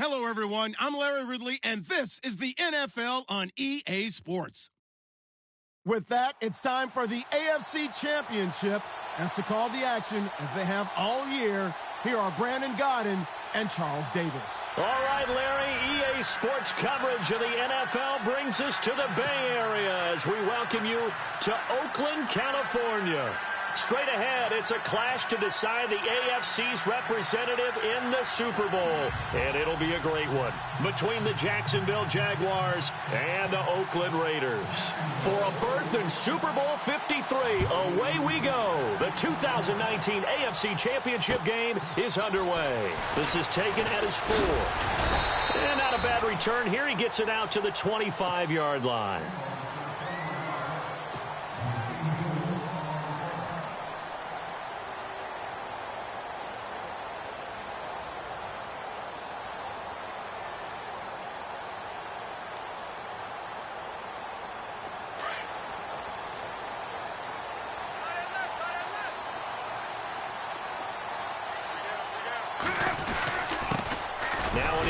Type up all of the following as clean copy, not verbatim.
Hello, everyone. I'm Larry Ridley, and this is the NFL on EA Sports. With that, it's time for the AFC Championship. And to call the action, as they have all year, here are Brandon Godden and Charles Davis. All right, Larry, EA Sports coverage of the NFL brings us to the Bay Area as we welcome you to Oakland, California. Straight ahead, it's a clash to decide the AFC's representative in the Super Bowl. And it'll be a great one between the Jacksonville Jaguars and the Oakland Raiders. For a berth in Super Bowl 53, away we go. The 2019 AFC Championship game is underway. This is taken at his 4. And not a bad return here. He gets it out to the 25-yard line.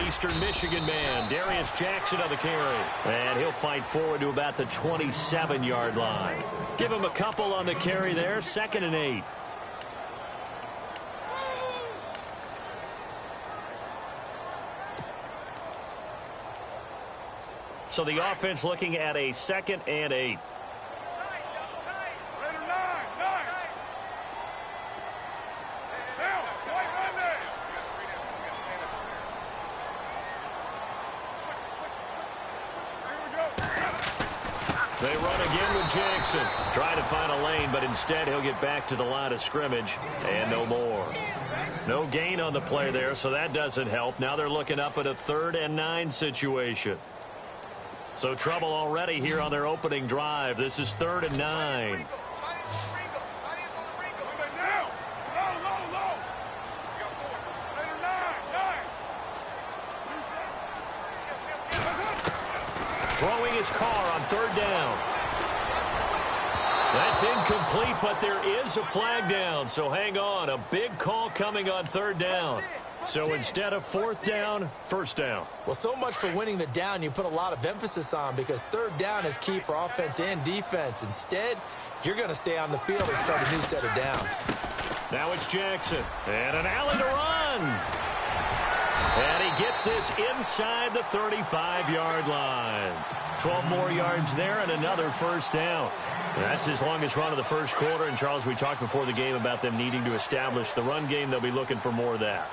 Eastern Michigan man, Darius Jackson on the carry. And he'll fight forward to about the 27-yard line. Give him a couple on the carry there, 2nd and 8. So the offense looking at a 2nd and 8. They run again with Jackson. Trying to find a lane, but instead he'll get back to the line of scrimmage and no more. No gain on the play there, so that doesn't help. Now they're looking up at a 3rd and 9 situation. So trouble already here on their opening drive. This is 3rd and 9. Throwing his car on 3rd down. That's incomplete, but there is a flag down. So hang on. A big call coming on 3rd down. So instead of 4th down, 1st down. Well, so much for winning the down you put a lot of emphasis on, because 3rd down is key for offense and defense. Instead, you're going to stay on the field and start a new set of downs. Now it's Jackson. And an alley to run. And he gets this inside the 35-yard line. 12 more yards there and another 1st down. That's his longest run of the first quarter. And, Charles, we talked before the game about them needing to establish the run game. They'll be looking for more of that.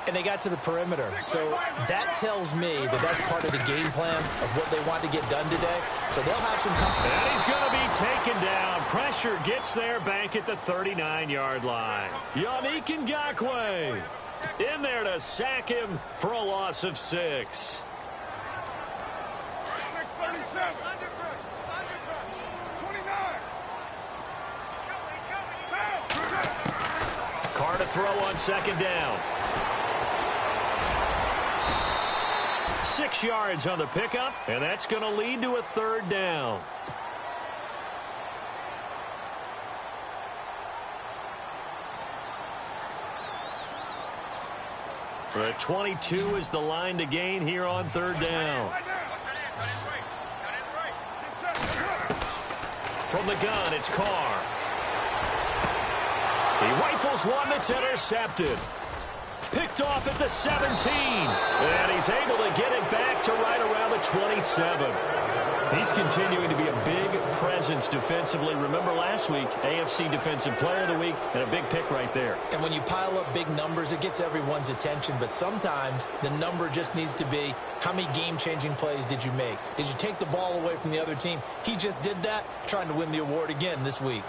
And they got to the perimeter. So that tells me that that's part of the game plan of what they want to get done today. So they'll have some confidence. And he's going to be taken down. Pressure gets there back at the 39-yard line. Yannick Ngakoue in there to sack him for a loss of 6. 6:37. 29. Carr to throw on 2nd down. 6 yards on the pickup, and that's going to lead to a 3rd down. The 22 is the line to gain here on 3rd down. From the gun, it's Carr. He rifles one that's intercepted. Picked off at the 17. And he's able to get it back to right around the 27. He's continuing to be a big presence defensively. Remember last week, AFC Defensive Player of the Week, and a big pick right there. And when you pile up big numbers, it gets everyone's attention. But sometimes the number just needs to be, how many game-changing plays did you make? Did you take the ball away from the other team? He just did that, trying to win the award again this week.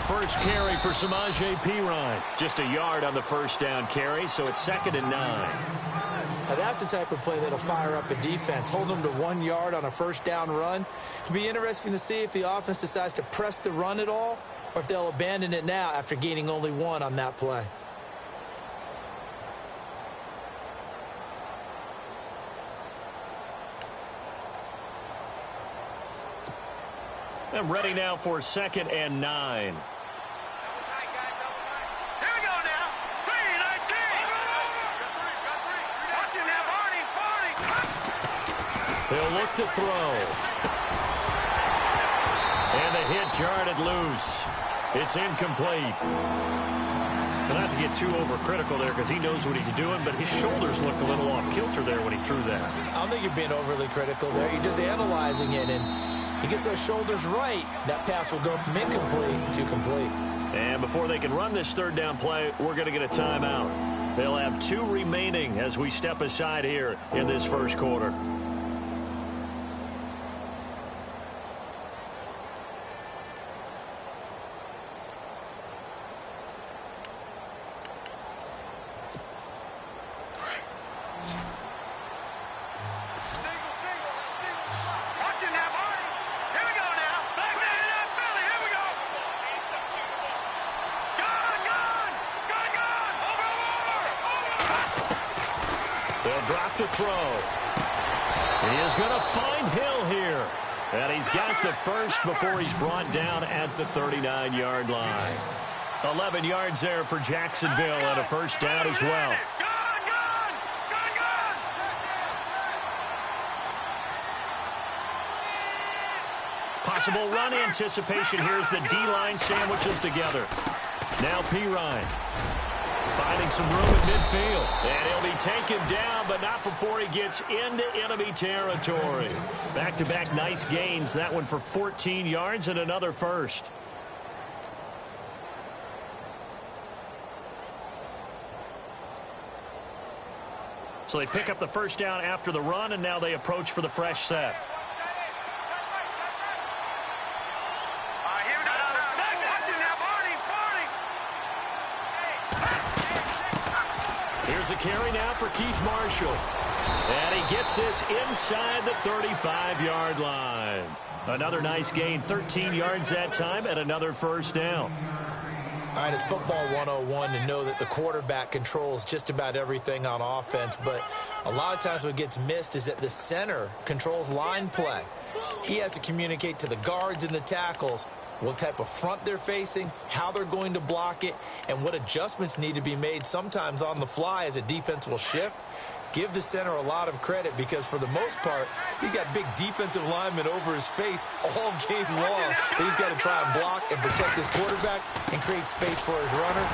First carry for Samaje Perine. Just a yard on the 1st down carry, so it's 2nd and 9. Now that's the type of play that'll fire up a defense. Hold them to 1 yard on a 1st down run. It'll be interesting to see if the offense decides to press the run at all, or if they'll abandon it now after gaining only 1 on that play. And ready now for 2nd and 9. They'll look to throw. And the hit jarred it loose. It's incomplete. But not to get too overcritical there because he knows what he's doing, but his shoulders looked a little off kilter there when he threw that. I don't think you're being overly critical there. You're just analyzing it, and he gets those shoulders right. That pass will go from incomplete to complete. And before they can run this 3rd down play, we're going to get a timeout. They'll have 2 remaining as we step aside here in this 1st quarter. To throw. He is going to find Hill here. And he's got the first before he's brought down at the 39-yard line. 11 yards there for Jacksonville and a 1st down as well. Possible run anticipation here as the D-line sandwiches together. Now Pirine. Finding some room in midfield. And he'll be taken down, but not before he gets into enemy territory. Back-to-back nice gains. That one for 14 yards and another 1st. So they pick up the 1st down after the run, and now they approach for the fresh set. Here's a carry now for Keith Marshall. And he gets this inside the 35-yard line. Another nice gain, 13 yards that time, and another 1st down. All right, it's football 101 to know that the quarterback controls just about everything on offense, but a lot of times what gets missed is that the center controls line play. He has to communicate to the guards and the tackles what type of front they're facing, how they're going to block it, and what adjustments need to be made sometimes on the fly as a defense will shift. Give the center a lot of credit because for the most part, he's got big defensive linemen over his face all game long. He's got to try and block and protect his quarterback and create space for his runner.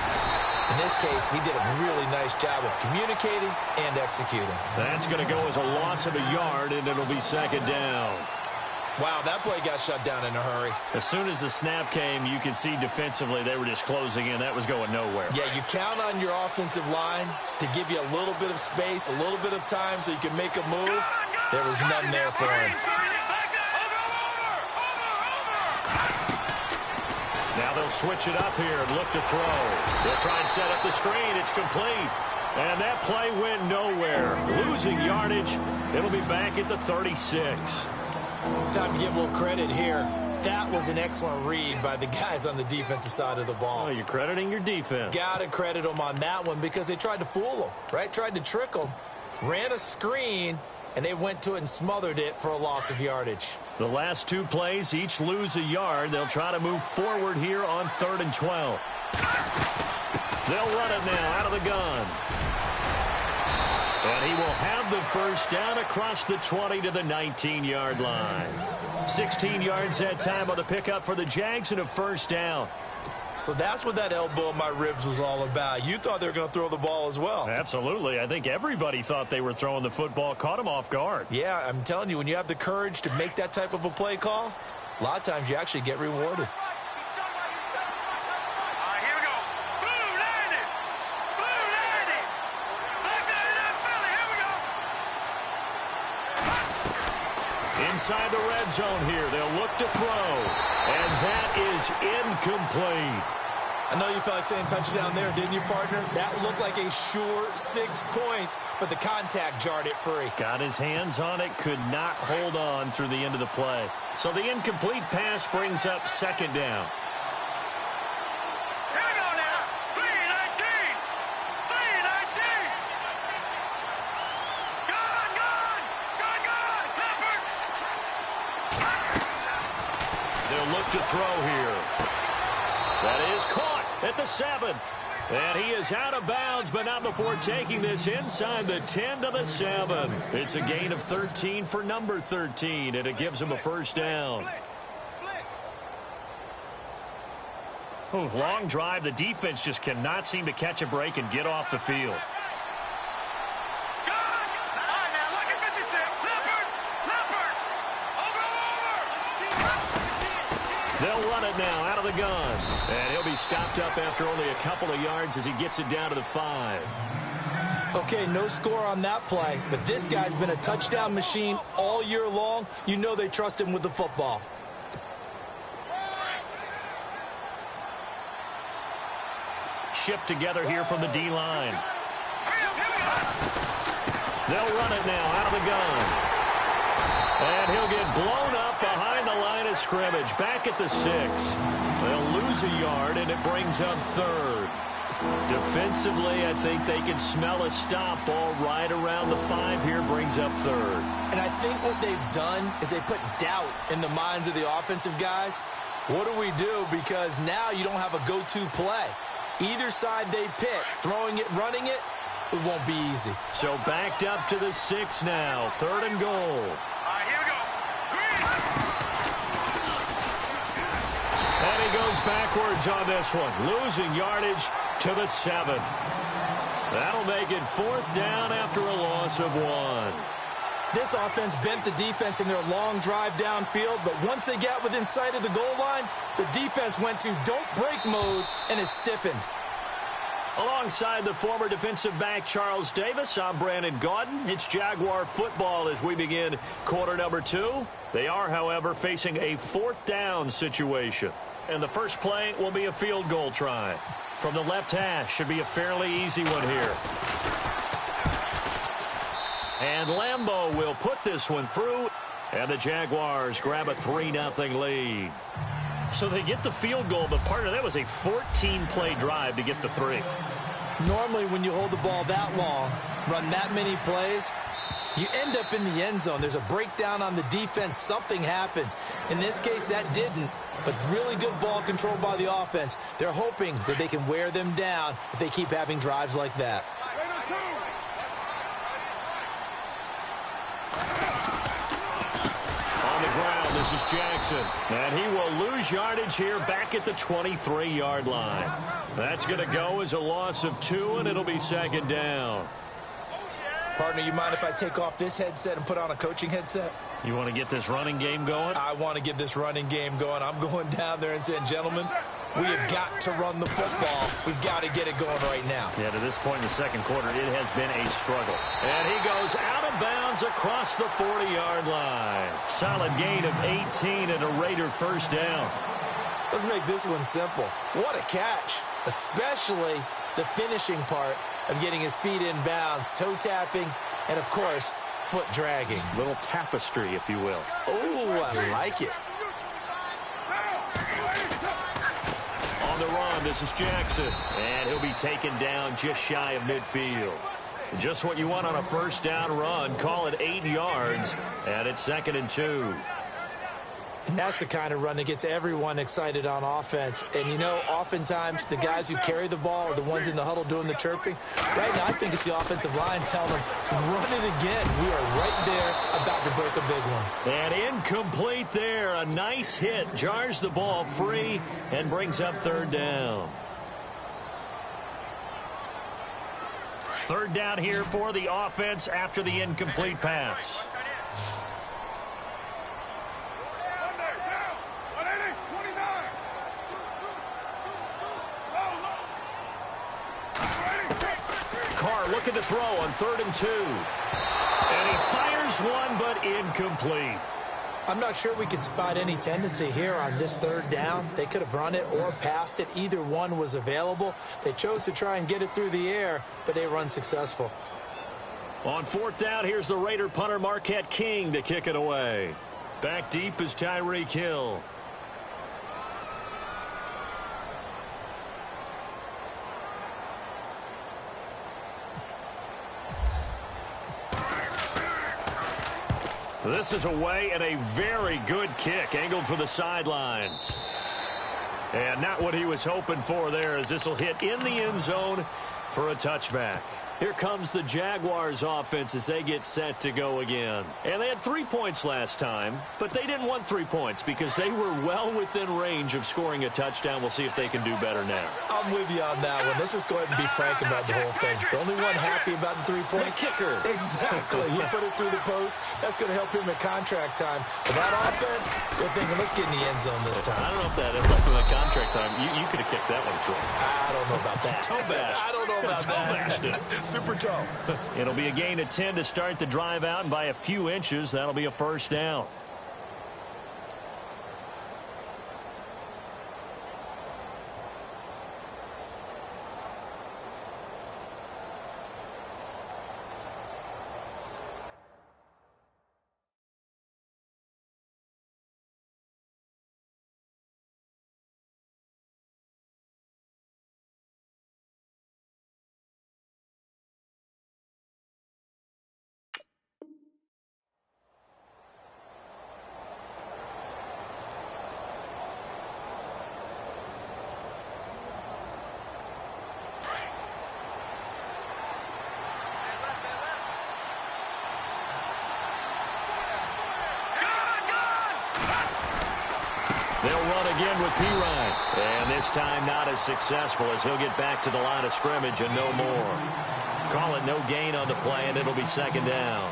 In this case, he did a really nice job of communicating and executing. That's going to go as a loss of a yard, and it'll be 2nd down. Wow, that play got shut down in a hurry. As soon as the snap came, you could see defensively they were just closing in. That was going nowhere. Yeah, you count on your offensive line to give you a little bit of space, a little bit of time so you can make a move. There was none there for him. Now they'll switch it up here and look to throw. They'll try and set up the screen. It's complete. And that play went nowhere. Losing yardage. It'll be back at the 36. Time to give a little credit here. That was an excellent read by the guys on the defensive side of the ball. Oh, you're crediting your defense. Got to credit them on that one because they tried to fool them, right? Tried to trick them. Ran a screen, and they went to it and smothered it for a loss of yardage. The last 2 plays each lose a yard. They'll try to move forward here on 3rd and 12. They'll run it now out of the gun. And he will have the 1st down across the 20 to the 19-yard line. 16 yards that time on the pickup for the Jags and a 1st down. So that's what that elbow in my ribs was all about. You thought they were going to throw the ball as well. Absolutely. I think everybody thought they were throwing the football, caught him off guard. Yeah, I'm telling you, when you have the courage to make that type of a play call, a lot of times you actually get rewarded. Inside the red zone here. They'll look to throw. And that is incomplete. I know you felt like saying touchdown there, didn't you, partner? That looked like a sure 6 points, but the contact jarred it free. Got his hands on it, could not hold on through the end of the play. So the incomplete pass brings up 2nd down. They'll look to throw here. That is caught at the 7. And he is out of bounds, but not before taking this inside the 10 to the 7. It's a gain of 13 for number 13, and it gives him a first down. Oh, long drive. The defense just cannot seem to catch a break and get off the field. They'll run it now out of the gun. And he'll be stopped up after only a couple of yards as he gets it down to the 5. Okay, no score on that play, but this guy's been a touchdown machine all year long. You know they trust him with the football. Shift together here from the D-line. They'll run it now out of the gun. And he'll get blown up behind the line of scrimmage. Back at the 6. They'll lose a yard, and it brings up 3rd. Defensively, I think they can smell a stop ball right around the 5 here. Brings up 3rd. And I think what they've done is they put doubt in the minds of the offensive guys. What do we do? Because now you don't have a go-to play. Either side they pick, throwing it, running it, it won't be easy. So backed up to the 6 now. 3rd and goal. Here we go. And he goes backwards on this one, losing yardage to the 7. That'll make it 4th down after a loss of 1. This offense bent the defense in their long drive downfield, but once they got within sight of the goal line, the defense went to don't break mode and is stiffened. Alongside the former defensive back Charles Davis, I'm Brandon Gaudin. It's Jaguar football as we begin quarter number 2. They are, however, facing a 4th down situation. And the first play will be a field goal try. From the left hash, should be a fairly easy one here. And Lambeau will put this one through. And the Jaguars grab a 3-0 lead. So they get the field goal, but partner, that was a 14-play drive to get the 3. Normally, when you hold the ball that long, run that many plays, you end up in the end zone. There's a breakdown on the defense. Something happens. In this case, that didn't, but really good ball control by the offense. They're hoping that they can wear them down if they keep having drives like that. This is Jackson, and he will lose yardage here back at the 23-yard line. That's going to go as a loss of 2, and it'll be 2nd down. Partner, you mind if I take off this headset and put on a coaching headset? You want to get this running game going? I want to get this running game going. I'm going down there and saying, gentlemen, we have got to run the football. We've got to get it going right now. Yeah, to this point in the second quarter, it has been a struggle. And he goes out of bounds across the 40-yard line. Solid gain of 18 and a Raider first down. Let's make this one simple. What a catch, especially the finishing part of getting his feet in bounds, toe tapping, and, of course, foot dragging. Little tapestry, if you will. Oh, I like it. On the run, this is Jackson. And he'll be taken down just shy of midfield. Just what you want on a first down run. Call it 8 yards, and it's 2nd and 2. And that's the kind of run that gets everyone excited on offense. And, you know, oftentimes the guys who carry the ball are the ones in the huddle doing the chirping. Right now, I think it's the offensive line telling them, run it again. We are right there about to break a big one. And incomplete there. A nice hit. Jars the ball free and brings up 3rd down. 3rd down here for the offense after the incomplete pass. Carr looking to throw on 3rd and 2. And he fires one, but incomplete. I'm not sure we could spot any tendency here on this 3rd down. They could have run it or passed it. Either one was available. They chose to try and get it through the air, but they were unsuccessful. On 4th down, here's the Raider punter Marquette King to kick it away. Back deep is Tyreek Hill. This is away and a very good kick, angled for the sidelines. And not what he was hoping for there, as this will hit in the end zone for a touchback. Here comes the Jaguars offense as they get set to go again. And they had 3 points last time, but they didn't want 3 points because they were well within range of scoring a touchdown. We'll see if they can do better now. I'm with you on that one. Let's just go ahead and be frank about the whole thing. The only one happy about the 3-point kicker. Exactly. He put it through the post. That's going to help him at contract time. But that offense, they're thinking, let's get in the end zone this time. I don't know if that helped him at contract time. You could have kicked that one through. I don't know about that. Toe bash. I don't know about that. Bashed it. Super toe. It'll be a gain of 10 to start the drive out, and by a few inches, that'll be a first down. They'll run again with Pirine. And this time not as successful, as he'll get back to the line of scrimmage and no more. Call it no gain on the play, and it'll be second down.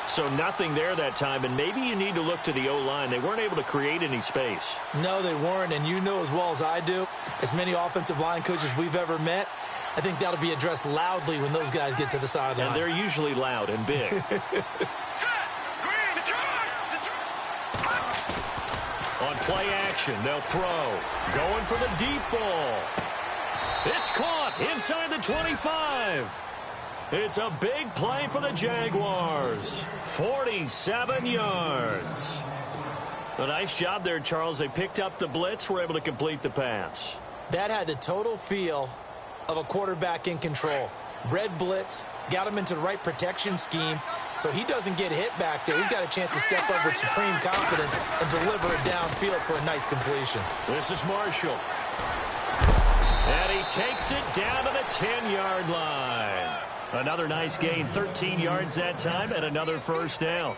So nothing there that time, and maybe you need to look to the O-line. They weren't able to create any space. No, they weren't, and you know as well as I do, as many offensive line coaches we've ever met, I think that'll be addressed loudly when those guys get to the sideline. And they're usually loud and big. On play action, they'll throw. Going for the deep ball. It's caught inside the 25. It's a big play for the Jaguars. 47 yards. A nice job there, Charles. They picked up the blitz, were able to complete the pass. That had the total feel of a quarterback in control. Red blitz, got him into the right protection scheme, so he doesn't get hit back there. He's got a chance to step up with supreme confidence and deliver it downfield for a nice completion. This is Marshall. And he takes it down to the 10-yard line. Another nice gain, 13 yards that time, and another first down.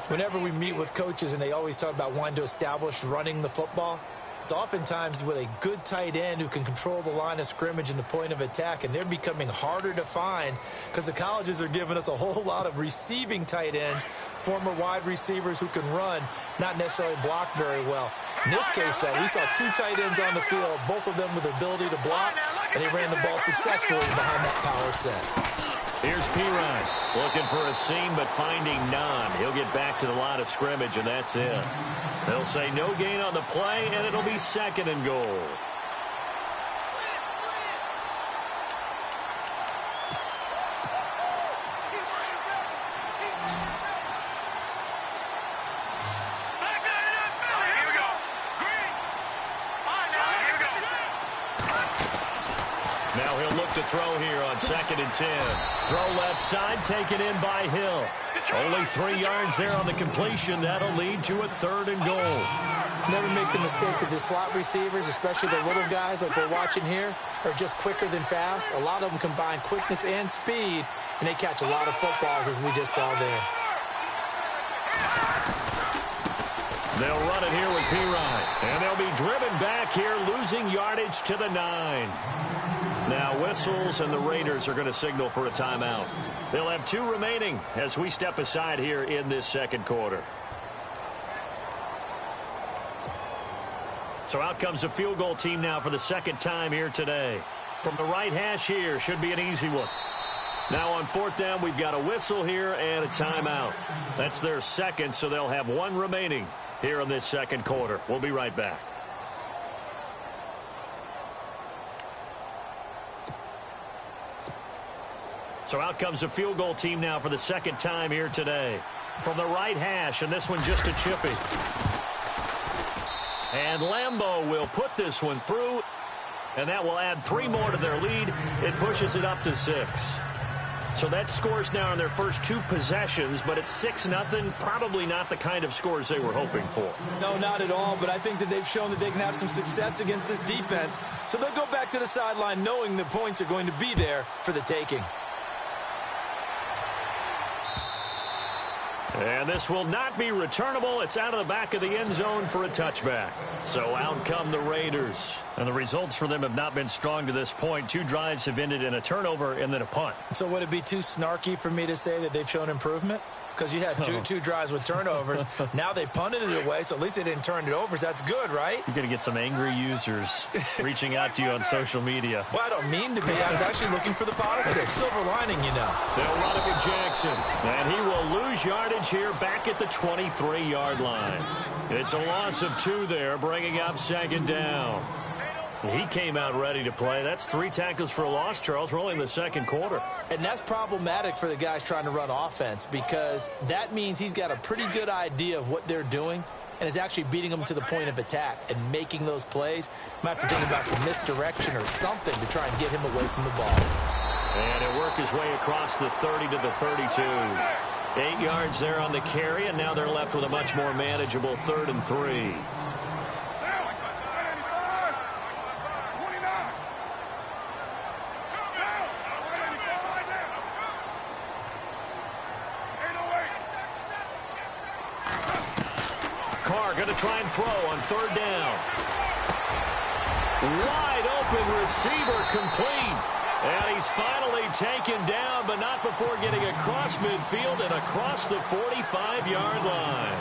Whenever we meet with coaches and they always talk about wanting to establish running the football, it's oftentimes with a good tight end who can control the line of scrimmage and the point of attack, and they're becoming harder to find because the colleges are giving us a whole lot of receiving tight ends, former wide receivers who can run, not necessarily block very well. In this case, though, we saw two tight ends on the field, both of them with the ability to block, and he ran the ball successfully behind that power set. Here's Pirine looking for a seam, but finding none. He'll get back to the line of scrimmage, and that's it. They'll say no gain on the play, and it'll be second and goal. Now he'll look to throw here on 2nd and 10. Throw left side, taken in by Hill. Only 3 yards there on the completion. That'll lead to a 3rd and goal. Never make the mistake that the slot receivers, especially the little guys like we're watching here, are just quicker than fast. A lot of them combine quickness and speed, and they catch a lot of footballs, as we just saw there. They'll run it here with Pirine. And they'll be driven back here, losing yardage to the 9. Now whistles, and the Raiders are going to signal for a timeout. They'll have 2 remaining as we step aside here in this second quarter. So out comes the field goal team now for the second time here today. From the right hash here, should be an easy one. Now on 4th down, we've got a whistle here and a timeout. That's their second, so they'll have 1 remaining here in this second quarter. We'll be right back. So out comes the field goal team now for the second time here today. From the right hash, and this one just a chippy. And Lambeau will put this one through, and that will add 3 more to their lead. It pushes it up to 6. So that scores now in their first 2 possessions, but it's 6-0. Probably not the kind of scores they were hoping for. No, not at all, but I think that they've shown that they can have some success against this defense. So they'll go back to the sideline knowing the points are going to be there for the taking. And this will not be returnable. It's out of the back of the end zone for a touchback. So out come the Raiders. And the results for them have not been strong to this point. 2 drives have ended in a turnover and then a punt. So would it be too snarky for me to say that they've shown improvement? Because you had two drives with turnovers. Now they punted it away, so at least they didn't turn it over. So that's good, right? You're going to get some angry users reaching out to you on social media. Well, I don't mean to be. I was actually looking for the positive. Silver lining, you know. They'll run it with Jackson. And he will lose yardage here back at the 23-yard line. It's a loss of 2 there, bringing up 2nd down. He came out ready to play. That's 3 tackles for a loss, Charles. We're only in the 2nd quarter. And that's problematic for the guys trying to run offense because that means he's got a pretty good idea of what they're doing and is actually beating them to the point of attack and making those plays. Might have to think about some misdirection or something to try and get him away from the ball. And it worked his way across the 30 to the 32. 8 yards there on the carry, and now they're left with a much more manageable 3rd and 3. Try and throw on 3rd down. Wide open receiver complete. And he's finally taken down, but not before getting across midfield and across the 45-yard line.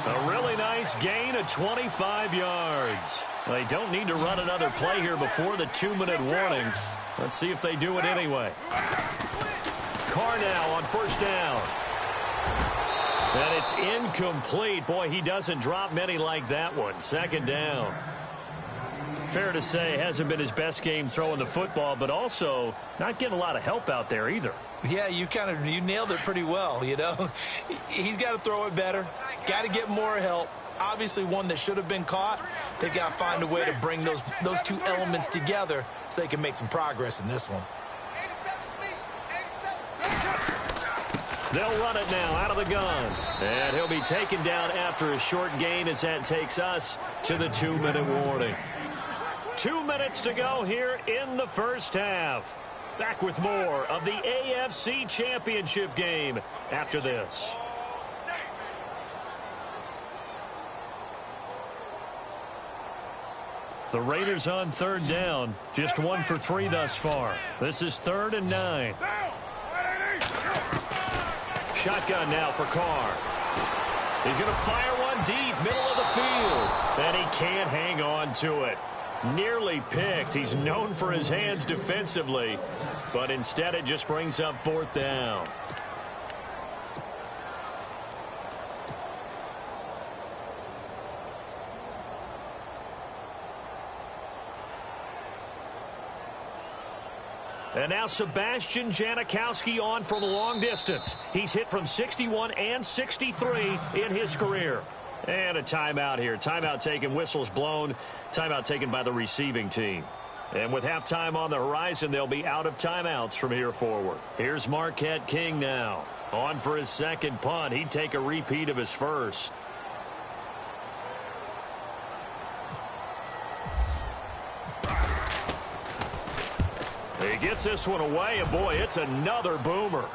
A really nice gain of 25 yards. They don't need to run another play here before the 2-minute warning. Let's see if they do it anyway. Carr now on 1st down. And it's incomplete. Boy, he doesn't drop many like that one. 2nd down. Fair to say, hasn't been his best game throwing the football, but also not getting a lot of help out there either. Yeah, you nailed it pretty well, you know. He's got to throw it better. Got to get more help. Obviously one that should have been caught. They've got to find a way to bring those 2 elements together so they can make some progress in this one. They'll run it now out of the gun. And he'll be taken down after a short gain as that takes us to the 2-minute warning. 2 minutes to go here in the 1st half. Back with more of the AFC Championship game after this. The Raiders on 3rd down. Just 1 for 3 thus far. This is 3rd and 9. Shotgun now for Carr. He's going to fire one deep, middle of the field. And he can't hang on to it. Nearly picked. He's known for his hands defensively. But instead it just brings up 4th down. And now Sebastian Janikowski on from long distance. He's hit from 61 and 63 in his career. And a timeout here. Timeout taken, whistles blown. Timeout taken by the receiving team. And with halftime on the horizon, they'll be out of timeouts from here forward. Here's Marquette King now. On for his 2nd punt. He'd take a repeat of his 1st. He gets this one away, and boy, it's another boomer.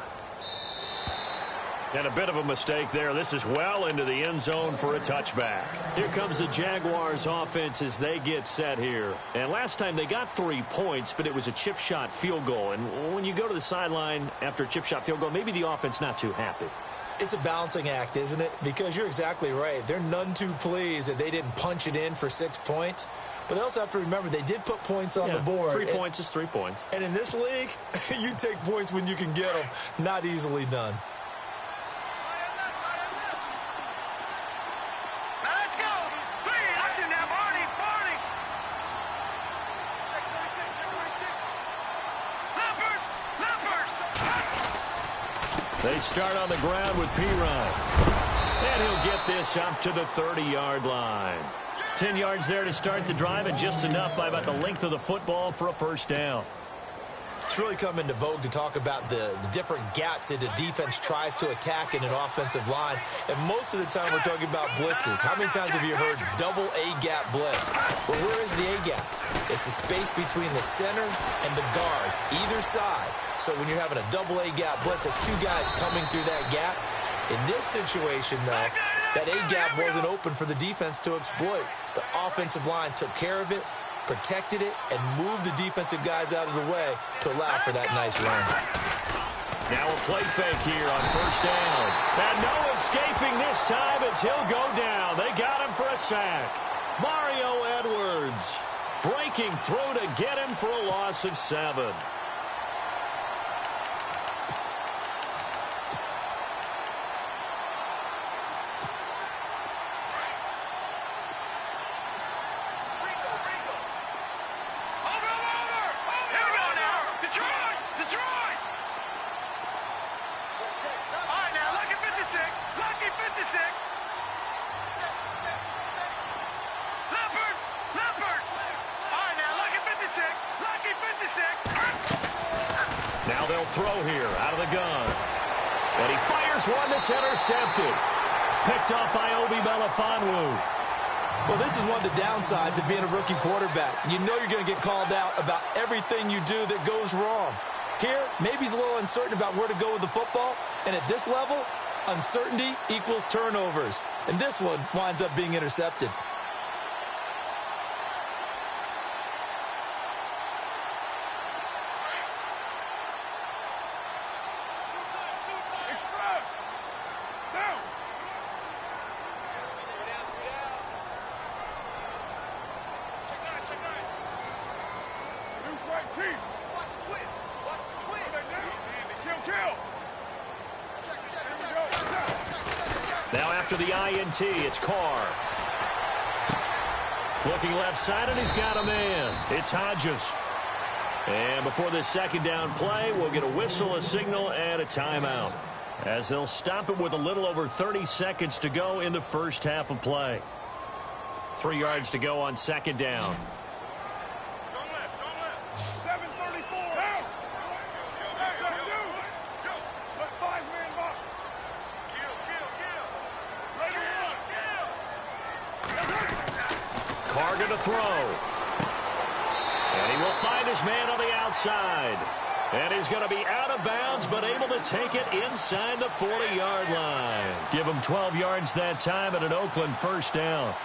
And a bit of a mistake there. This is well into the end zone for a touchback. Here comes the Jaguars offense as they get set here. And last time they got 3 points, but it was a chip shot field goal. And when you go to the sideline after a chip shot field goal, maybe the offense not too happy. It's a balancing act, isn't it? Because you're exactly right. They're none too pleased that they didn't punch it in for 6 points. But they also have to remember they did put points on the board. 3 points is 3 points. And in this league, you take points when you can get them. Not easily done. They start on the ground with Pirine. And he'll get this up to the 30-yard line. 10 yards there to start the drive, and just enough by about the length of the football for a 1st down. It's really come into vogue to talk about the different gaps that a defense tries to attack in an offensive line. And most of the time we're talking about blitzes. How many times have you heard double A-gap blitz? Well, where is the A-gap? It's the space between the center and the guards, either side. So when you're having a double A-gap blitz, that's two guys coming through that gap. In this situation, though, that A-gap wasn't open for the defense to exploit. The offensive line took care of it, protected it, and moved the defensive guys out of the way to allow for that nice run. Now a play fake here on first down. And no escaping this time as he'll go down. They got him for a sack. Mario Edwards breaking through to get him for a loss of 7. Now they'll throw here out of the gun. And he fires one that's intercepted. Picked off by Obi Melifonwu. Well, this is one of the downsides of being a rookie quarterback. You know you're going to get called out about everything you do that goes wrong. Here, maybe he's a little uncertain about where to go with the football. And at this level, uncertainty equals turnovers. And this one winds up being intercepted. Now after the INT, it's Carr. Looking left side, and he's got a man. It's Hodges. And before this second down play, we'll get a whistle, a signal, and a timeout, as they'll stop it with a little over 30 seconds to go in the first half of play. 3 yards to go on second down. Carter to throw. And he will find his man on the outside. And he's going to be out of bounds, but able to take it inside the 40-yard line. Give him 12 yards that time and an Oakland first down.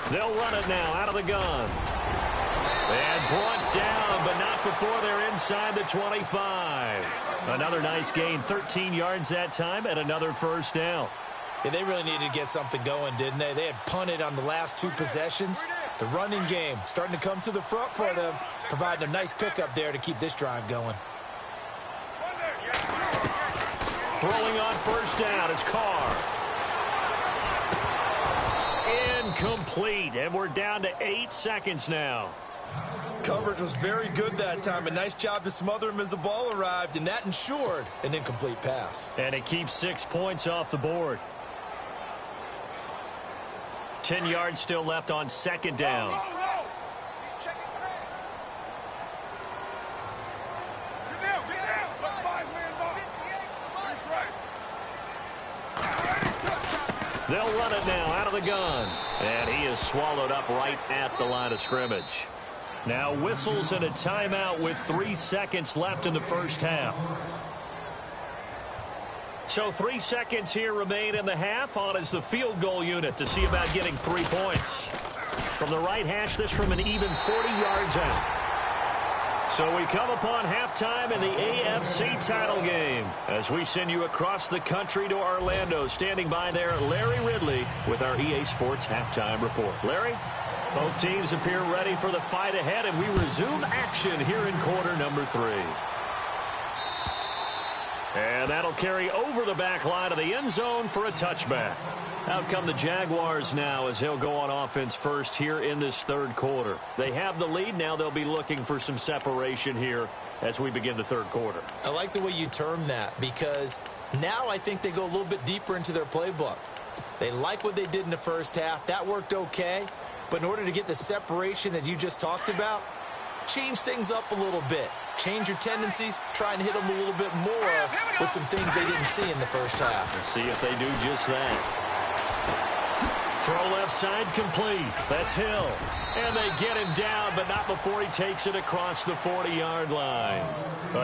They'll run it now out of the gun. And brought down, but not before they're inside the 25. Another nice gain, 13 yards that time, and another first down. Yeah, they really needed to get something going, didn't they? They had punted on the last 2 possessions. The running game starting to come to the front for them, providing a nice pickup there to keep this drive going. Throwing on first down is Carr. Incomplete, and we're down to 8 seconds now. Coverage was very good that time. A nice job to smother him as the ball arrived, and that ensured an incomplete pass. And it keeps 6 points off the board. 10 yards still left on second down. They'll run it now out of the gun. And he is swallowed up right at the line of scrimmage. Now whistles and a timeout with 3 seconds left in the first half. So 3 seconds here remain in the half. On is the field goal unit to see about getting 3 points. From the right hash, this from an even 40 yards out. So we come upon halftime in the AFC title game as we send you across the country to Orlando. Standing by there, Larry Ridley with our EA Sports halftime report. Larry? Both teams appear ready for the fight ahead, and we resume action here in quarter number 3. And that'll carry over the back line of the end zone for a touchback. Out come the Jaguars now as they'll go on offense first here in this third quarter. They have the lead. Now they'll be looking for some separation here as we begin the third quarter. I like the way you term that because now I think they go a little bit deeper into their playbook. They like what they did in the first half. That worked okay. But in order to get the separation that you just talked about, change things up a little bit. Change your tendencies. Try and hit them a little bit more with some things they didn't see in the first half. Let's see if they do just that. Throw left side complete. That's Hill. And they get him down, but not before he takes it across the 40-yard line.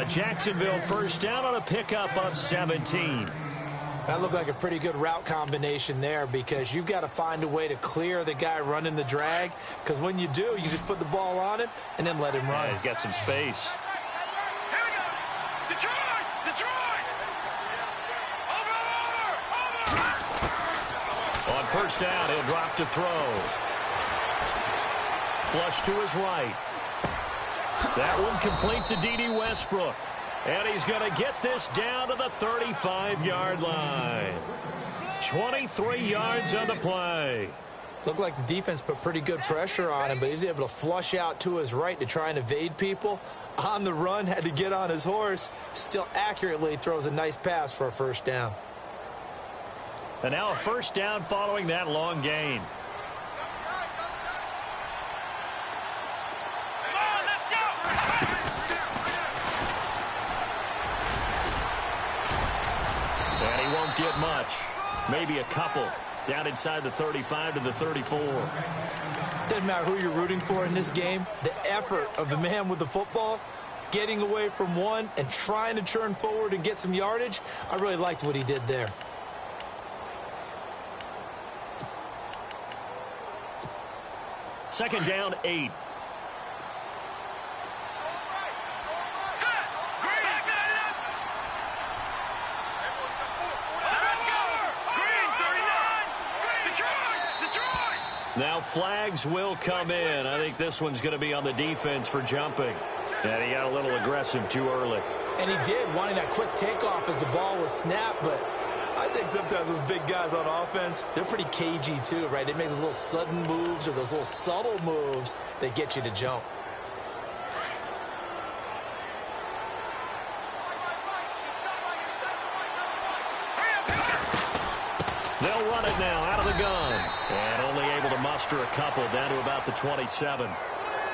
Jacksonville first down on a pickup of 17. That looked like a pretty good route combination there because you've got to find a way to clear the guy running the drag because when you do, you just put the ball on him and then let him run. Yeah, he's got some space. Here we go. Detroit! Detroit! Over! On first down, he'll drop to throw. Flush to his right. That one complete to D.D. Westbrook. And he's going to get this down to the 35-yard line. 23 yards on the play. Looked like the defense put pretty good pressure on him, but he's able to flush out to his right to try and evade people. On the run, had to get on his horse. Still accurately throws a nice pass for a first down. And now a first down following that long gain. Won't get much. Maybe a couple. Down inside the 35 to the 34. Doesn't matter who you're rooting for in this game. The effort of the man with the football, getting away from one and trying to turn forward and get some yardage, I really liked what he did there. Second down, 8. Now flags will come in. I think this one's going to be on the defense for jumping. And he got a little aggressive too early. And he did, wanting that quick takeoff as the ball was snapped. But I think sometimes those big guys on offense, they're pretty cagey too, right? They make those little sudden moves or those little subtle moves that get you to jump. They'll run it now out of the gun. And only able to muster a couple down to about the 27.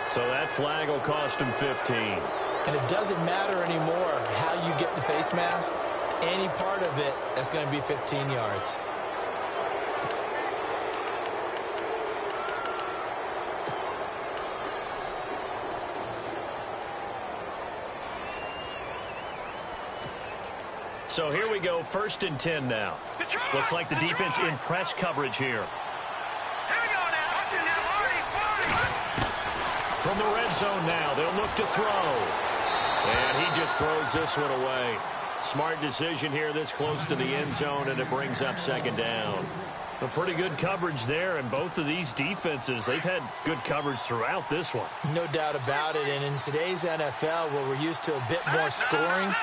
So that flag will cost him 15. And it doesn't matter anymore how you get the face mask. Any part of it, that's going to be 15 yards. So here we go, 1st and 10 now. Looks like the defense in press coverage here. From the red zone now, they'll look to throw. And he just throws this one away. Smart decision here this close to the end zone, and it brings up second down. A pretty good coverage there, and both of these defenses, they've had good coverage throughout this one. No doubt about it, and in today's NFL, where we're used to a bit more scoring,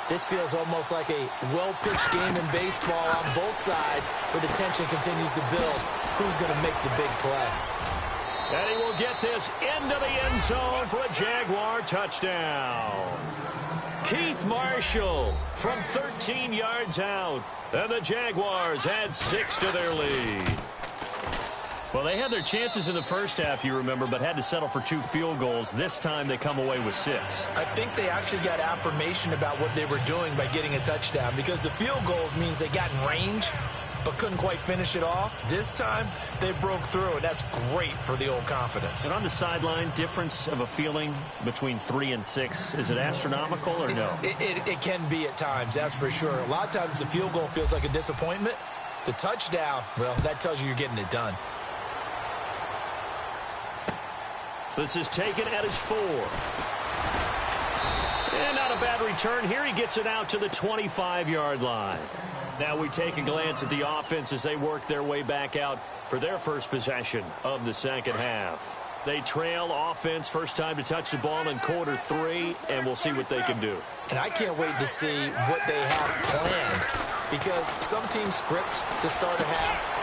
this feels almost like a well-pitched game in baseball on both sides, where the tension continues to build. Who's going to make the big play? And he will get this into the end zone for a Jaguar touchdown. Keith Marshall from 13 yards out. And the Jaguars add 6 to their lead. Well, they had their chances in the first half, you remember, but had to settle for 2 field goals. This time they come away with 6. I think they actually got affirmation about what they were doing by getting a touchdown, because the field goals means they got in range but couldn't quite finish it off. This time they broke through, and that's great for the old confidence. And on the sideline, difference of a feeling between 3 and 6, is it astronomical or no? It can be at times, that's for sure. A lot of times the field goal feels like a disappointment. The touchdown, well, that tells you you're getting it done. This is taken at his 4. And not a bad return here. He gets it out to the 25-yard line. Now we take a glance at the offense as they work their way back out for their first possession of the second half. They trail offense, first time to touch the ball in quarter 3, and we'll see what they can do. And I can't wait to see what they have planned, because some teams script to start a half.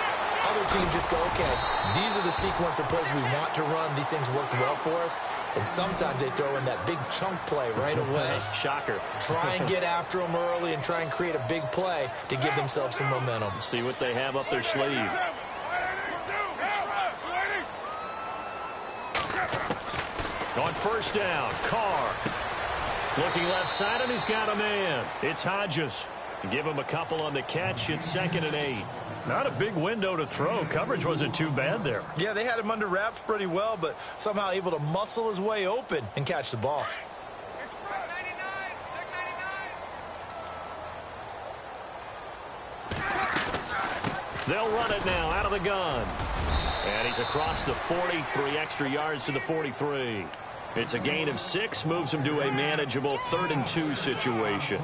Other teams just go, okay, these are the sequence of plays we want to run. These things worked well for us. And sometimes they throw in that big chunk play right away. Shocker. Try and get after them early and try and create a big play to give themselves some momentum. See what they have up their sleeve. On first down, Carr. Looking left side, and he's got a man. It's Hodges. Give him a couple on the catch. It's 2nd and 8. Not a big window to throw. Coverage wasn't too bad there. Yeah, they had him under wraps pretty well, but somehow able to muscle his way open and catch the ball. They'll run it now out of the gun. And he's across the 40, 3 extra yards to the 43. It's a gain of 6, moves him to a manageable 3rd and 2 situation.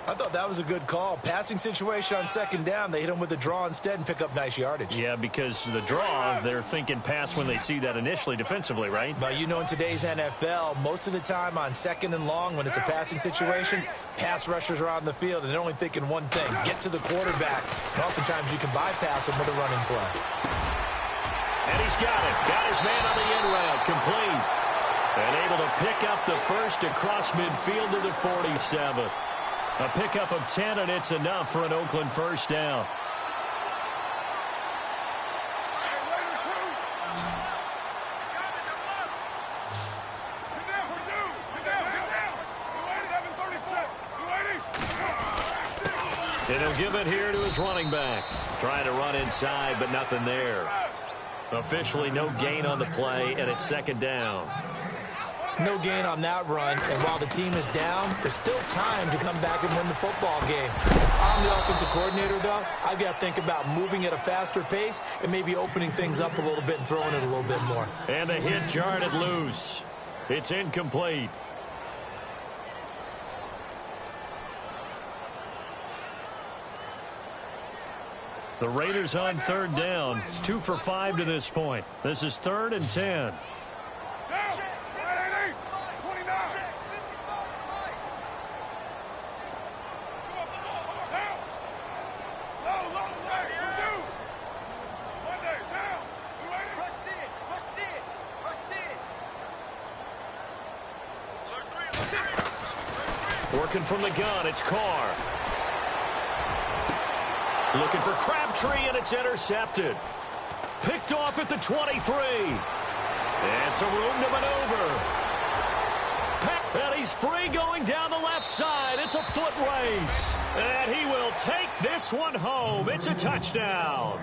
I thought that was a good call. Passing situation on 2nd down. They hit him with the draw instead and pick up nice yardage. Yeah, because the draw, they're thinking pass when they see that initially defensively, right? But you know, in today's NFL, most of the time on 2nd and long, when it's a passing situation, pass rushers are on the field and they're only thinking one thing, get to the quarterback. And oftentimes you can bypass him with a running play. And he's got it. Got his man on the end route. Complete. And able to pick up the first across midfield to the 47. A pickup of 10, and it's enough for an Oakland first down. And he'll give it here to his running back. Trying to run inside, but nothing there. Officially no gain on the play, and it's 2nd down. No gain on that run, and while the team is down, there's still time to come back and win the football game. If I'm the offensive coordinator, though, I've got to think about moving at a faster pace and maybe opening things up a little bit and throwing it a little bit more. And the hit jarred it loose. It's incomplete. The Raiders on 3rd down, 2 for 5 to this point. This is 3rd and 10. Working from the gun, it's Carr. Looking for Crabtree, and it's intercepted. Picked off at the 23. And some room to maneuver. And he's free going down the left side. It's a foot race. And he will take this one home. It's a touchdown.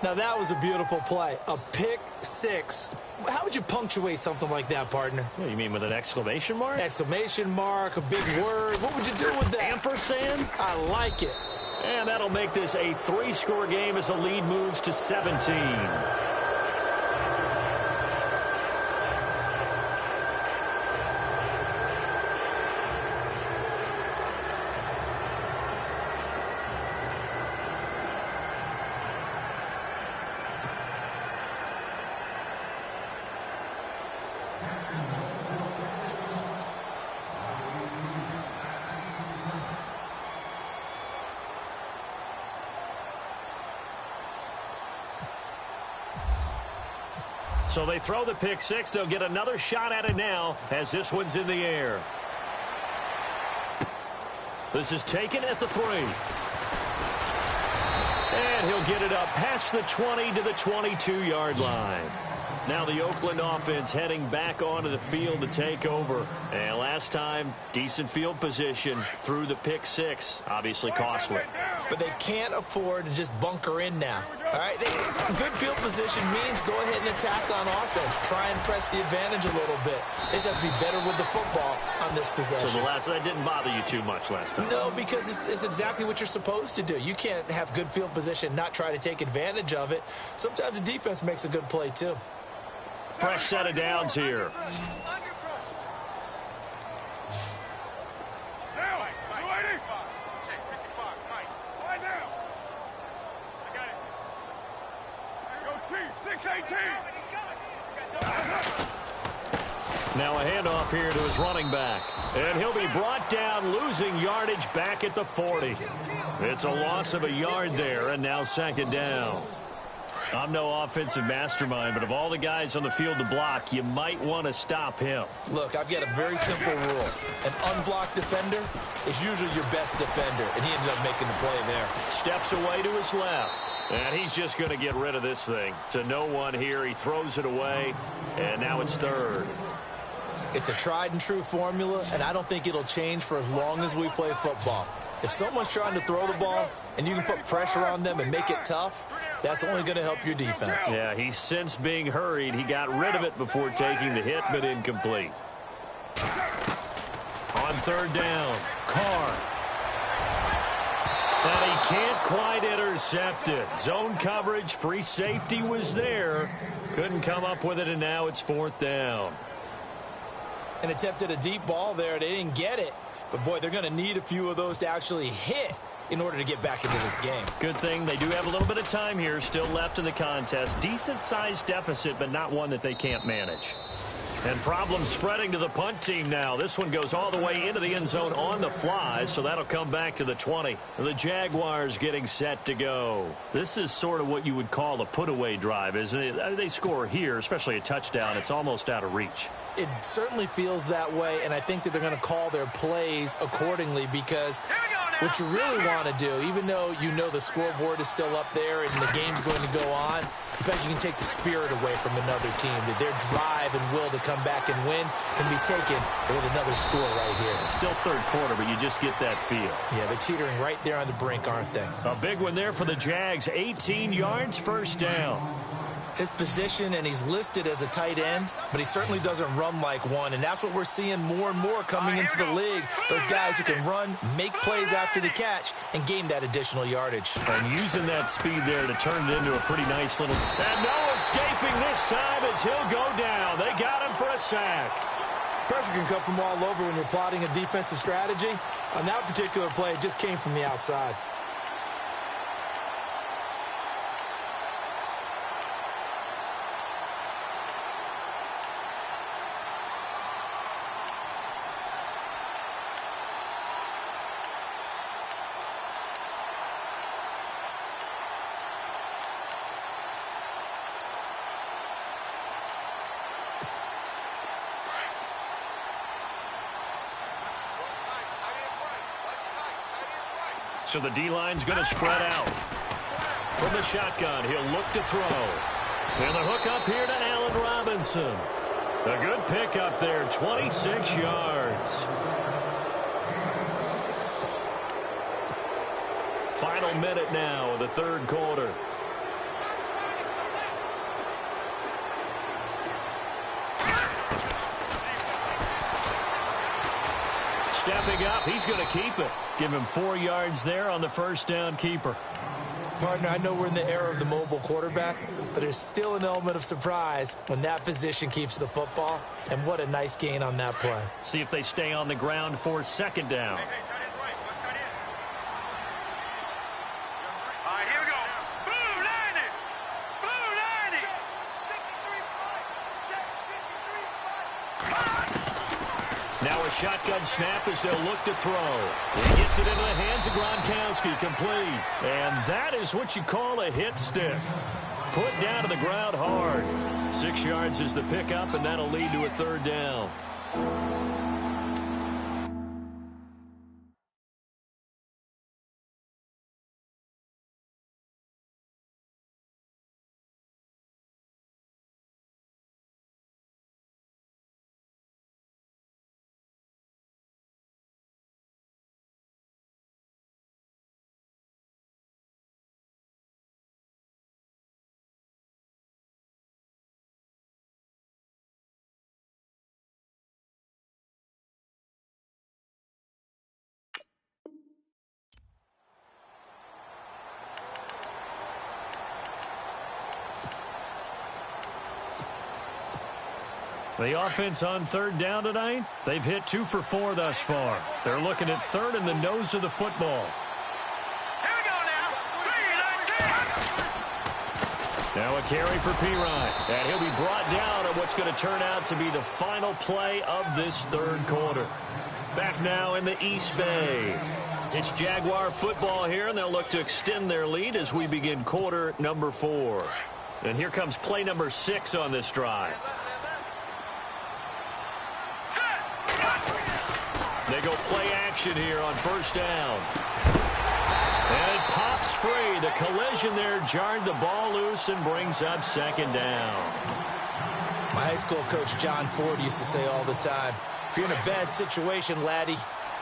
Now, that was a beautiful play. A pick six. How would you punctuate something like that, partner? What do you mean, with an exclamation mark? Exclamation mark, a big word. What would you do with that? Ampersand? I like it. And that'll make this a 3-score game as the lead moves to 17. So they throw the pick six. They'll get another shot at it now as this one's in the air. This is taken at the 3. And he'll get it up past the 20 to the 22-yard line. Now the Oakland offense heading back onto the field to take over. And last time, decent field position through the pick six. Obviously costly. But they can't afford to just bunker in now. All right, good field position means go ahead and attack on offense. Try and press the advantage a little bit. They just have to be better with the football on this possession. So that didn't bother you too much last time? No, because it's exactly what you're supposed to do. You can't have good field position, not try to take advantage of it. Sometimes the defense makes a good play, too. Fresh set of downs here. Now a handoff here to his running back. And he'll be brought down, losing yardage back at the 40. It's a loss of a yard there, and now second down. I'm no offensive mastermind, but of all the guys on the field to block, you might want to stop him. Look, I've got a very simple rule. An unblocked defender is usually your best defender, and he ended up making the play there. Steps away to his left, and he's just going to get rid of this thing. To no one here, he throws it away, and now it's third. It's a tried-and-true formula, and I don't think it'll change for as long as we play football. If someone's trying to throw the ball and you can put pressure on them and make it tough, that's only going to help your defense. Yeah, he sensed being hurried. He got rid of it before taking the hit, but incomplete. On third down, Carr. And he can't quite intercept it. Zone coverage, free safety was there. Couldn't come up with it, and now it's fourth down. And attempted a deep ball there. They didn't get it. But, boy, they're going to need a few of those to actually hit in order to get back into this game. Good thing they do have a little bit of time here still left in the contest. Decent-sized deficit, but not one that they can't manage. And problems spreading to the punt team now. This one goes all the way into the end zone on the fly, so that'll come back to the 20. The Jaguars getting set to go. This is sort of what you would call a put-away drive, isn't it? They score here, especially a touchdown. It's almost out of reach. It certainly feels that way, and I think that they're going to call their plays accordingly because what you really want to do, even though you know the scoreboard is still up there and the game's going to go on, in fact, you can take the spirit away from another team. That their drive and will to come back and win can be taken with another score right here. Still third quarter, but you just get that feel. Yeah, they're teetering right there on the brink, aren't they? A big one there for the Jags. 18 yards, first down. His position, and he's listed as a tight end, but he certainly doesn't run like one, and that's what we're seeing more and more coming into the league. Those guys who can run, make plays after the catch, and gain that additional yardage. And using that speed there to turn it into a pretty nice little... And no escaping this time as he'll go down. They got him for a sack. Pressure can come from all over when you're plotting a defensive strategy. On that particular play, it just came from the outside. So the D-line's going to spread out. From the shotgun, he'll look to throw. And the hook up here to Allen Robinson. A good pickup there, 26 yards. Final minute now of the third quarter. Stepping up, he's going to keep it. Give him 4 yards there on the first down keeper. Partner, I know we're in the era of the mobile quarterback, but there's still an element of surprise when that position keeps the football. And what a nice gain on that play. See if they stay on the ground for second down. All right, here we go. Blue line it. Blue line it. Now a shotgun snap as they'll look to throw. He gets it into the hands of Gronkowski, complete. And that is what you call a hit stick. Put down to the ground hard. 6 yards is the pickup, and that'll lead to a third down. The offense on third down tonight, they've hit 2 for 4 thus far. They're looking at third in the nose of the football. Here we go now. 3, 19. Now a carry for Pirine. And he'll be brought down on what's going to turn out to be the final play of this third quarter. Back now in the East Bay. It's Jaguar football here, and they'll look to extend their lead as we begin quarter number 4. And here comes play number 6 on this drive. They go play action here on first down. And it pops free. The collision there jarred the ball loose and brings up second down. My high school coach, John Ford, used to say all the time, if you're in a bad situation, laddie,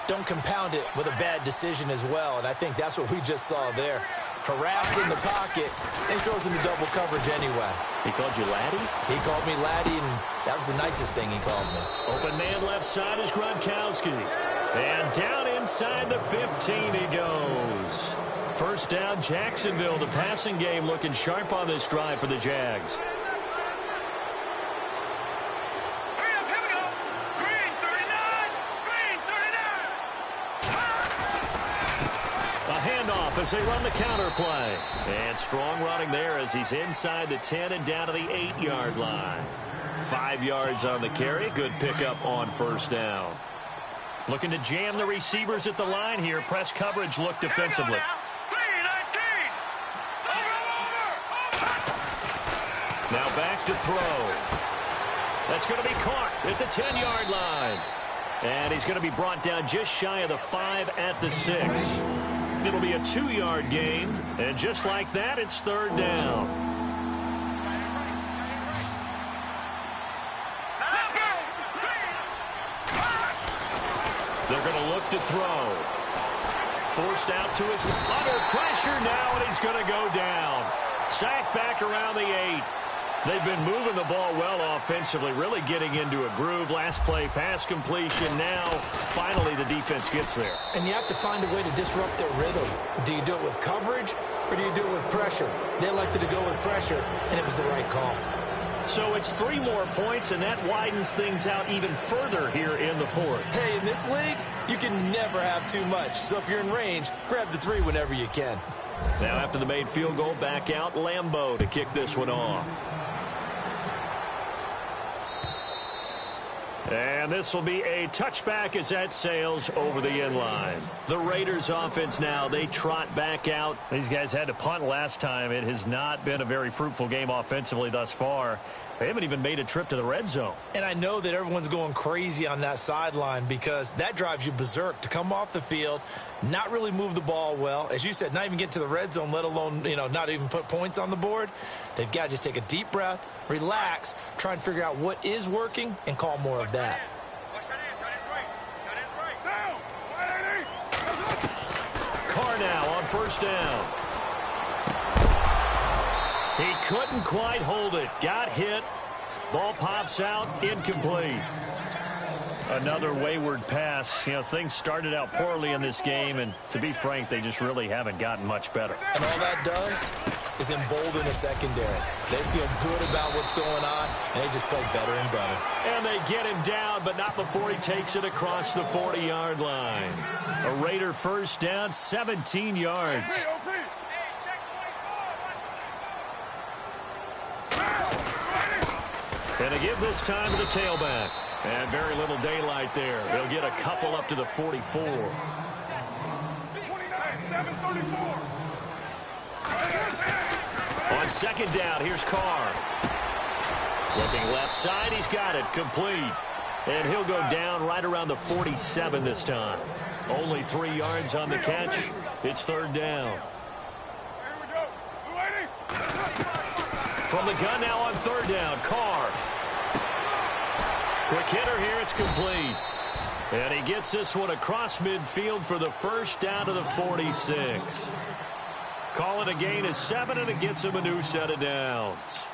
don't compound it with a bad decision as well. And I think that's what we just saw there. Harassed in the pocket, and he throws into double coverage anyway. He called you laddie? He called me laddie, and that was the nicest thing he called me. Open man left side is Gronkowski. And down inside the 15 he goes. First down, Jacksonville. The passing game looking sharp on this drive for the Jags. As they run the counter play. And strong running there as he's inside the 10 and down to the 8-yard line. 5 yards on the carry. Good pickup on first down. Looking to jam the receivers at the line here. Press coverage look defensively. Now back to throw. That's going to be caught at the 10-yard line. And he's going to be brought down just shy of the 5 at the 6. It'll be a 2-yard gain, and just like that, it's third down. They're going to look to throw. Forced out to his under pressure now, and he's going to go down. Sacked back around the 8. They've been moving the ball well offensively, really getting into a groove. Last play, pass completion. Now, finally, the defense gets there. And you have to find a way to disrupt their rhythm. Do you do it with coverage, or do you do it with pressure? They elected to go with pressure, and it was the right call. So it's 3 more points, and that widens things out even further here in the fourth. Hey, in this league, you can never have too much. So if you're in range, grab the 3 whenever you can. Now after the made field goal, back out Lambeau to kick this one off. And this will be a touchback as that sails over the end line. The Raiders offense now, they trot back out. These guys had to punt last time. It has not been a very fruitful game offensively thus far. They haven't even made a trip to the red zone. And I know that everyone's going crazy on that sideline because that drives you berserk to come off the field, not really move the ball well. As you said, not even get to the red zone, let alone, not even put points on the board. They've got to just take a deep breath, relax, try and figure out what is working, and call more of that. Carr now on first down. He couldn't quite hold it. Got hit. Ball pops out. Incomplete. Another wayward pass. Things started out poorly in this game, and to be frank, they just really haven't gotten much better. And all that does is embolden the secondary. They feel good about what's going on, and they just play better and better. And they get him down, but not before he takes it across the 40-yard line. A Raider first down, 17 yards. And they give this time to the tailback. And very little daylight there. They'll get a couple up to the 44. 29-7-34. On second down, here's Carr. Looking left side, he's got it. Complete. And he'll go down right around the 47 this time. Only 3 yards on the catch. It's third down. From the gun now on third down, Carr. Quick hitter here, it's complete. And he gets this one across midfield for the first down to the 46. Call it a gain of 7, and it gets him a new set of downs.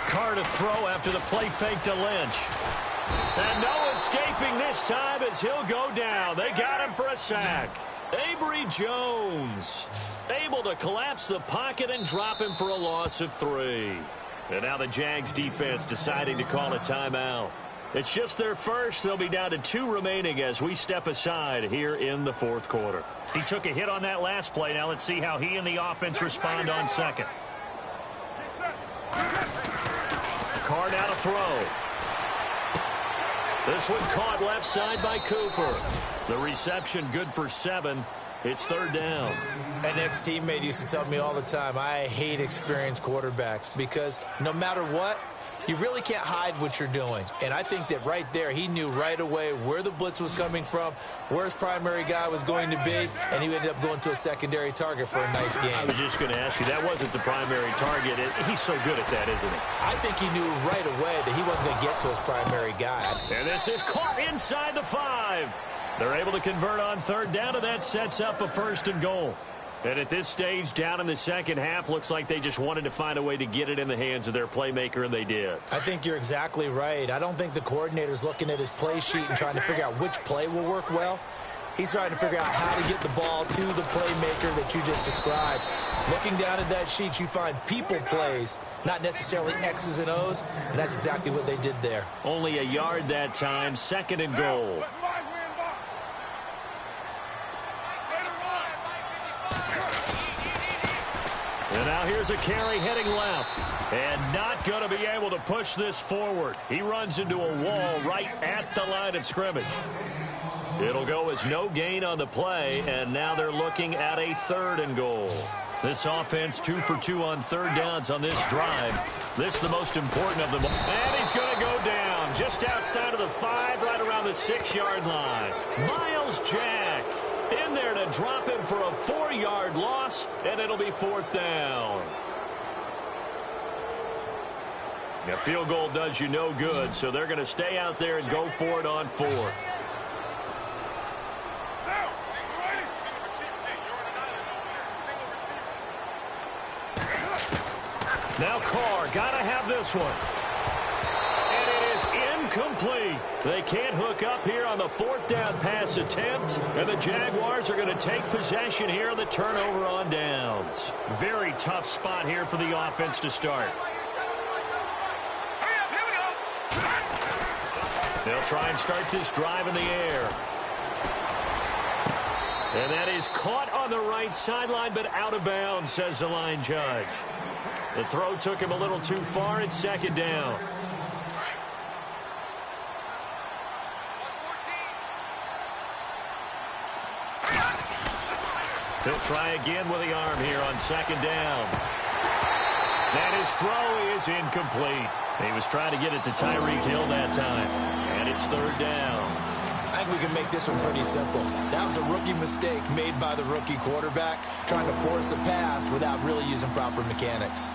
Carr to throw after the play fake to Lynch. And no escaping this time as he'll go down. They got him for a sack. Avery Jones able to collapse the pocket and drop him for a loss of 3. And now the Jags defense deciding to call a timeout. It's just their first. They'll be down to 2 remaining as we step aside here in the fourth quarter. He took a hit on that last play. Now let's see how he and the offense respond on second. Carr now to throw. This one caught left side by Cooper. The reception good for 7. It's third down. An ex-teammate used to tell me all the time, I hate experienced quarterbacks because no matter what, you really can't hide what you're doing. And I think that right there, he knew right away where the blitz was coming from, where his primary guy was going to be, and he ended up going to a secondary target for a nice game. I was just going to ask you, that wasn't the primary target. He's so good at that, isn't he? I think he knew right away that he wasn't going to get to his primary guy. And this is caught inside the 5. They're able to convert on third down, and that sets up a first and goal. And at this stage, down in the second half, looks like they just wanted to find a way to get it in the hands of their playmaker, and they did. I think you're exactly right. I don't think the coordinator's looking at his play sheet and trying to figure out which play will work well. He's trying to figure out how to get the ball to the playmaker that you just described. Looking down at that sheet, you find people plays, not necessarily X's and O's, and that's exactly what they did there. Only a yard that time, second and goal. And now here's a carry heading left. And not going to be able to push this forward. He runs into a wall right at the line of scrimmage. It'll go as no gain on the play, and now they're looking at a third and goal. This offense 2 for 2 on third downs on this drive. This is the most important of them. And he's going to go down just outside of the 5, right around the 6-yard line. Miles Jack in there to drop him for a 4-yard loss, and it'll be fourth down. Now, field goal does you no good, so they're going to stay out there and go for it on fourth. Now Carr, got to have this one. And it is incomplete. They can't hook up here on the fourth down pass attempt. And the Jaguars are going to take possession here on the turnover on downs. Very tough spot here for the offense to start. They'll try and start this drive in the air. And that is caught on the right sideline, but out of bounds, says the line judge. The throw took him a little too far. It's second down. He'll try again with the arm here on second down. And his throw is incomplete. He was trying to get it to Tyreek Hill that time. And it's third down. I think we can make this one pretty simple. That was a rookie mistake made by the rookie quarterback, trying to force a pass without really using proper mechanics.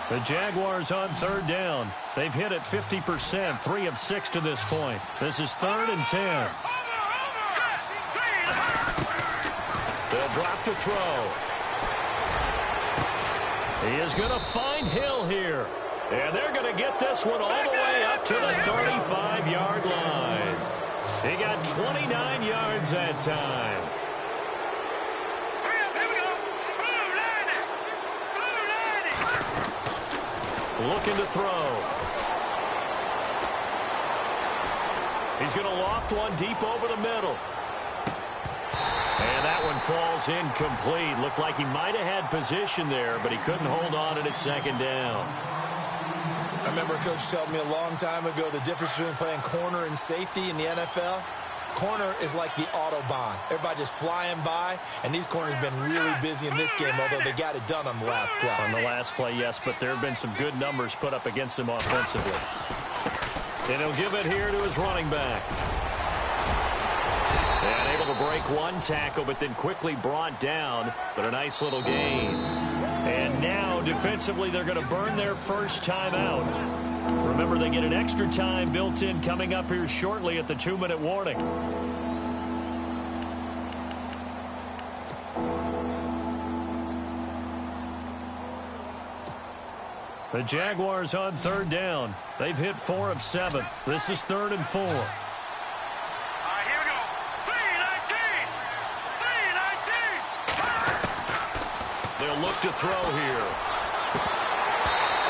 The Jaguars on third down. They've hit it 50%, 3 of 6 to this point. This is third and 10. They'll drop to throw. He is going to find Hill here. And they're going to get this one all the way up to the 35-yard line. He got 29 yards that time. Looking to throw. He's going to loft one deep over the middle. And that one falls incomplete. Looked like he might have had position there, but he couldn't hold on at second down. I remember a coach telling me a long time ago the difference between playing corner and safety in the NFL. Corner is like the Autobahn. Everybody just flying by, and these corners have been really busy in this game, although they got it done on the last play. On the last play, yes, but there have been some good numbers put up against him offensively. And he'll give it here to his running back. And able to break one tackle, but then quickly brought down, but a nice little gain. And now, defensively, they're going to burn their first timeout. Remember, they get an extra time built in coming up here shortly at the 2-minute warning. The Jaguars on third down. They've hit 4 of 7. This is third and 4. Here we go. 3-19. They'll look to throw here.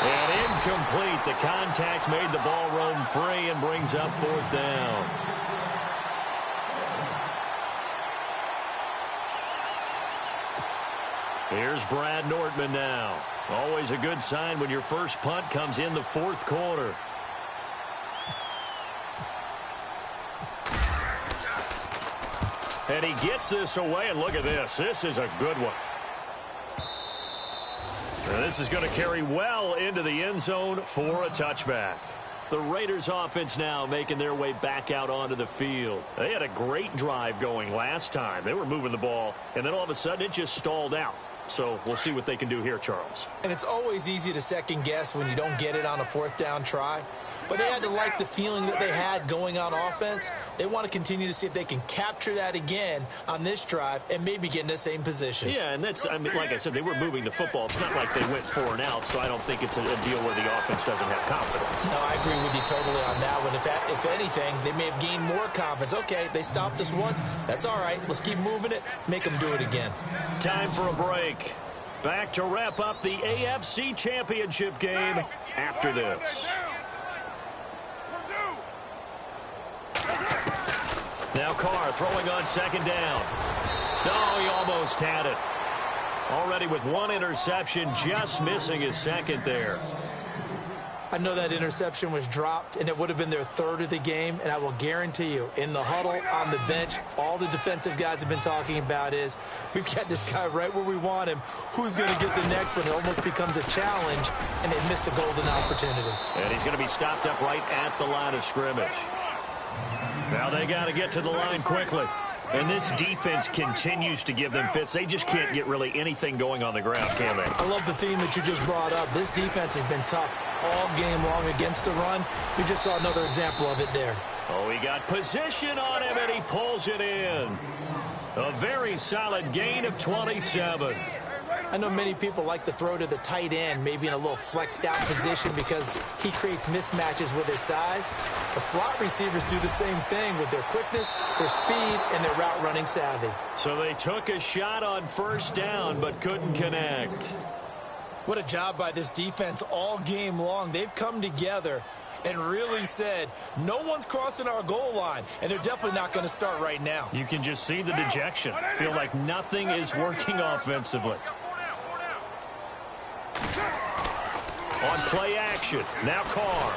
And incomplete. The contact made the ball roam free and brings up 4th down. Here's Brad Nortman now. Always a good sign when your first punt comes in the 4th quarter. And he gets this away, and look at this. This is a good one. And this is going to carry well into the end zone for a touchback. The Raiders offense now making their way back out onto the field. They had a great drive going last time. They were moving the ball, and then all of a sudden it just stalled out. So we'll see what they can do here, Charles. And it's always easy to second guess when you don't get it on a 4th down try. But they had to like the feeling that they had going on offense. They want to continue to see if they can capture that again on this drive and maybe get in the same position. Yeah, and that's, I mean, like I said, they were moving the football. It's not like they went 4 and out, so I don't think it's a deal where the offense doesn't have confidence. No, I agree with you totally on that one. If anything, they may have gained more confidence. Okay, they stopped us once. That's all right. Let's keep moving it. Make them do it again. Time for a break. Back to wrap up the AFC Championship game after this. Now Carr throwing on 2nd down. No, he almost had it. Already with 1 interception, just missing his 2nd there. I know that interception was dropped, and it would have been their 3rd of the game, and I will guarantee you, in the huddle, on the bench, all the defensive guys have been talking about is, we've got this guy right where we want him. Who's going to get the next one? It almost becomes a challenge, and they missed a golden opportunity. And he's going to be stopped up right at the line of scrimmage. Now they got to get to the line quickly. And this defense continues to give them fits. They just can't get really anything going on the ground, can they? I love the theme that you just brought up. This defense has been tough all game long against the run. We just saw another example of it there. Oh, he got position on him, and he pulls it in. A very solid gain of 27. I know many people like to throw to the tight end, maybe in a little flexed out position because he creates mismatches with his size. The slot receivers do the same thing with their quickness, their speed, and their route running savvy. So they took a shot on 1st down but couldn't connect. What a job by this defense all game long. They've come together and really said, no one's crossing our goal line, and they're definitely not going to start right now. You can just see the dejection. Feel like nothing is working offensively. On play action, now Carr.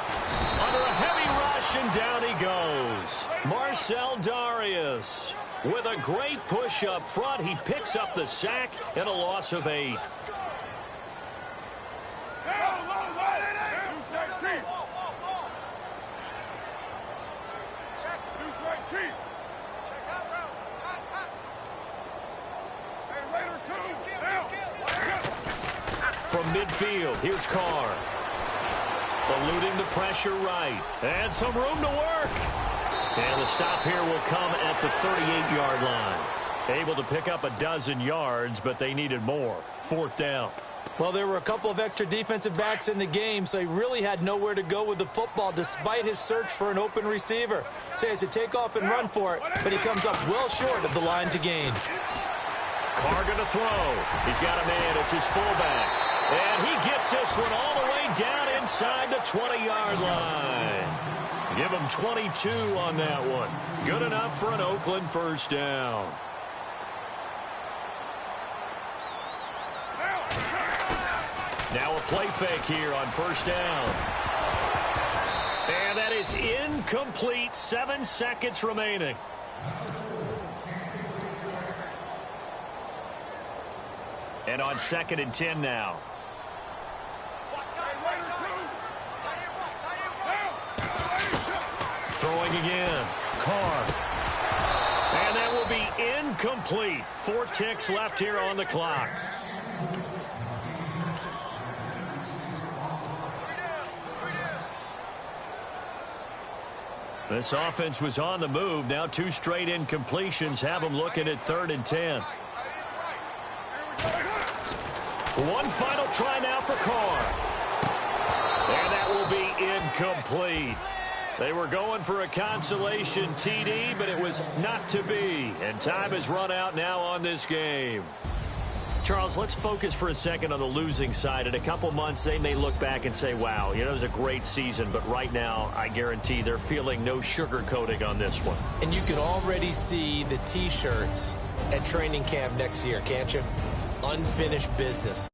Under a heavy rush, and down he goes. Marcel Darius with a great push up front. He picks up the sack and a loss of 8. From midfield, here's Carr. Eluding the pressure right. And some room to work. And the stop here will come at the 38-yard line. Able to pick up a dozen yards, but they needed more. 4th down. Well, there were a couple of extra defensive backs in the game, so he really had nowhere to go with the football despite his search for an open receiver. So he has to take off and run for it, but he comes up well short of the line to gain. Carr going to throw. He's got a man. It's his fullback. And he gets this one all the way down inside the 20-yard line. Give him 22 on that one. Good enough for an Oakland 1st down. Now a play fake here on 1st down. And that is incomplete. 7 seconds remaining. And on 2nd and 10 now. Throwing again. Carr. And that will be incomplete. 4 ticks left here on the clock. This offense was on the move. Now 2 straight incompletions have them looking at 3rd and 10. One final try now for Carr. And that will be incomplete. They were going for a consolation TD, but it was not to be. And time has run out now on this game. Charles, let's focus for a second on the losing side. In a couple months, they may look back and say, wow, it was a great season. But right now, I guarantee they're feeling no sugarcoating on this one. And you can already see the T-shirts at training camp next year, can't you? Unfinished business.